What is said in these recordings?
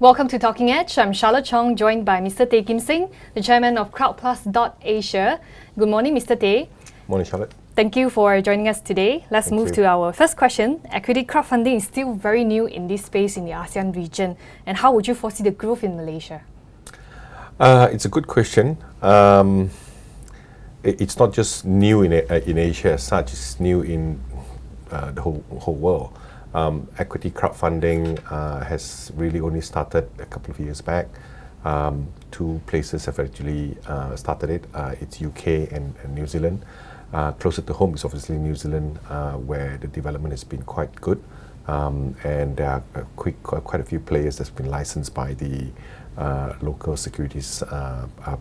Welcome to Talking Edge. I'm Charlotte Chong, joined by Mr. Teh Kim Seng, the chairman of Crowdplus Asia. Good morning, Mr. Teh. Morning, Charlotte. Thank you for joining us today. Let's move to our first question. Equity crowdfunding is still very new in this space in the ASEAN region. And how would you foresee the growth in Malaysia? It's a good question. It's not just new in Asia as such, it's new in the whole world. Equity crowdfunding has really only started a couple of years back. Two places have actually started it. It's UK and New Zealand. Closer to home is obviously New Zealand, where the development has been quite good. And there are quite a few players that's been licensed by the local securities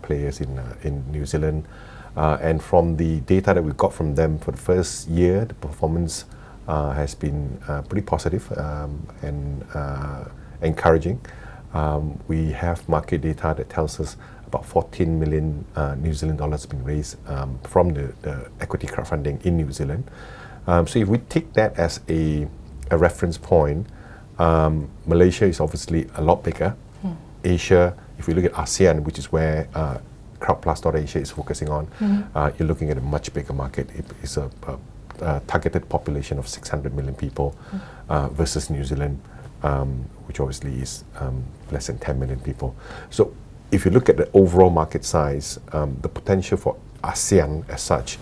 players in New Zealand. And from the data that we got from them for the first year, the performance has been pretty positive and encouraging. We have market data that tells us about 14 million New Zealand dollars being raised from the equity crowdfunding in New Zealand. So if we take that as a reference point, Malaysia is obviously a lot bigger. Asia, if we look at ASEAN, which is where Crowdplus Asia is focusing on, you're looking at a much bigger market. It's a targeted population of 600 million people versus New Zealand, which obviously is less than 10 million people. So if you look at the overall market size, the potential for ASEAN as such,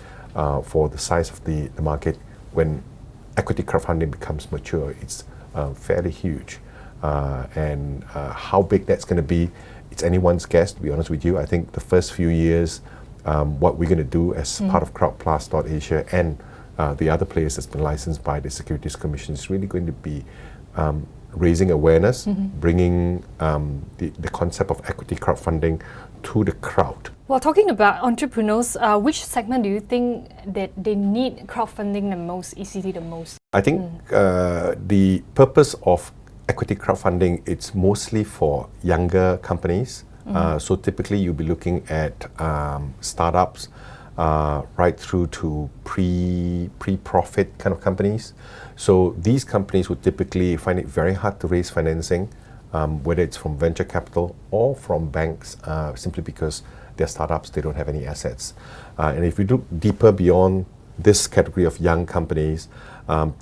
for the size of the market when equity crowdfunding becomes mature, it's fairly huge. And how big that's going to be, it's anyone's guess, to be honest with you. I think the first few years, what we're going to do as part of Crowdplus Asia and the other players that's been licensed by the Securities Commission is really going to be raising awareness, bringing the concept of equity crowdfunding to the crowd. Well, talking about entrepreneurs, which segment do you think that they need crowdfunding the most, ECT the most? I think the purpose of equity crowdfunding, it's mostly for younger companies. So typically you'll be looking at startups, right through to pre-profit kind of companies. So these companies would typically find it very hard to raise financing, whether it's from venture capital or from banks, simply because they're startups, they don't have any assets. And if we look deeper beyond this category of young companies,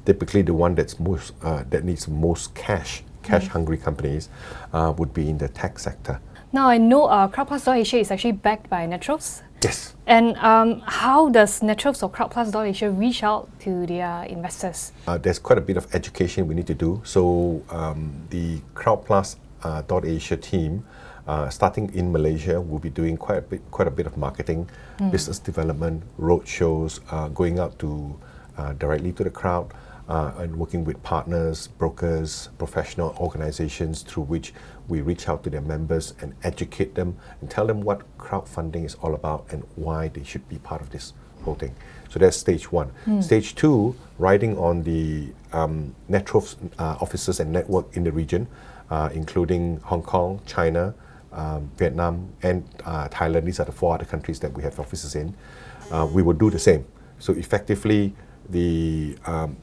typically the one that's most that needs most cash-hungry companies would be in the tech sector. Now I know Crowdplus Asia is actually backed by Netrove. Yes. And how does Netrove or Crowdplus Asia reach out to their investors? There's quite a bit of education we need to do. So the Crowdplus Asia team, starting in Malaysia, will be doing quite a bit of marketing, business development, road shows, going out to directly to the crowd, and working with partners, brokers, professional organizations through which we reach out to their members and educate them and tell them what crowdfunding is all about and why they should be part of this whole thing. So that's stage one. Stage two, riding on the Netrove offices and network in the region, including Hong Kong, China, Vietnam, and Thailand. These are the 4 other countries that we have offices in. We will do the same. So effectively, the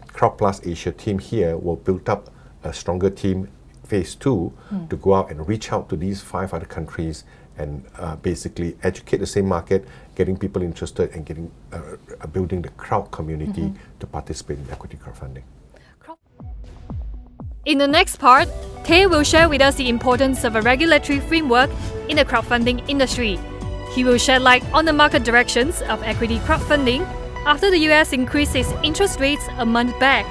Crowdplus Asia team here will build up a stronger team, phase 2, to go out and reach out to these 5 other countries and basically educate the same market, getting people interested and getting building the crowd community to participate in equity crowdfunding. In the next part, Teh will share with us the importance of a regulatory framework in the crowdfunding industry. He will shed light on the market directions of equity crowdfunding after the US increased its interest rates a month back.